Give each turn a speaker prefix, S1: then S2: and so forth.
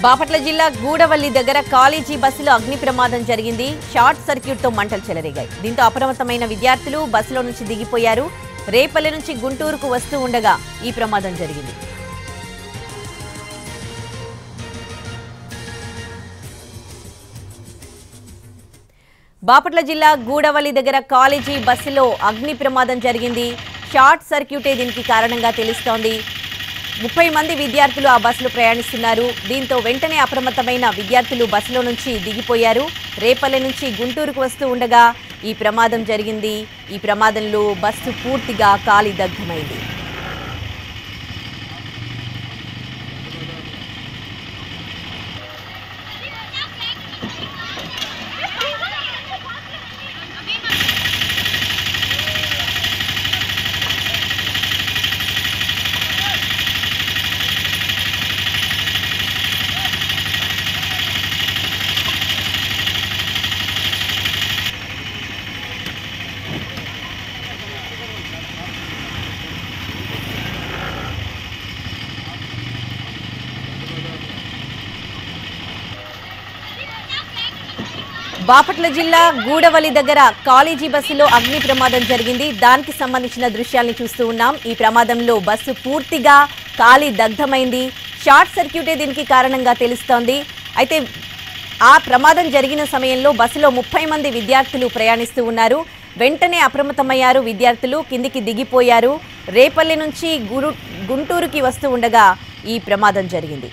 S1: బాపట్ల జిల్లా గూడవల్లి దగ్గర కాలేజీ బస్సులో అగ్ని ప్రమాదం జరిగింది. షార్ట్ సర్క్యూట్ తో మంటలు చెలరేగాయి. దీంతో అప్రమత్తమైన విద్యార్థులు బస్సులో నుంచి దిగిపోయారు. రేపల్లి నుంచి గుంటూరుకు వస్తూ ఉండగా ఈ ప్రమాదం జరిగింది. బాపట్ల జిల్లా గూడవల్లి దగ్గర కాలేజీ బస్సులో అగ్ని ప్రమాదం జరిగింది. షార్ట్ సర్క్యూటే దీనికి కారణంగా తెలుస్తోంది. 30 మంది విద్యార్థులు ఆ బస్సులో ప్రయాణిస్తున్నారు. దీంతో వెంటనే అప్రమత్తమైన విద్యార్థులు బస్సులో నుంచి దిగిపోయారు. రేపల్లి నుంచి గుంటూరుకు వస్తూ ఉండగా ఈ ప్రమాదం జరిగింది. ఈ ప్రమాదంలో బస్సు పూర్తిగా కాలి దగ్ధమైంది. బాపట్ల జిల్లా గూడవల్లి దగ్గర కాలేజీ బస్సులో అగ్ని ప్రమాదం జరిగింది. దానికి సంబంధించిన దృశ్యాలను చూస్తూ ఉన్నాం. ఈ ప్రమాదంలో బస్సు పూర్తిగా కాలి దగ్ధమైంది. షార్ట్ సర్క్యూటే దీనికి కారణంగా తెలుస్తోంది. అయితే ఆ ప్రమాదం జరిగిన సమయంలో బస్సులో 30 మంది విద్యార్థులు ప్రయాణిస్తూ ఉన్నారు. వెంటనే అప్రమత్తమయ్యారు విద్యార్థులు, కిందికి దిగిపోయారు. రేపల్లి నుంచి గుంటూరుకి వస్తూ ఉండగా ఈ ప్రమాదం జరిగింది.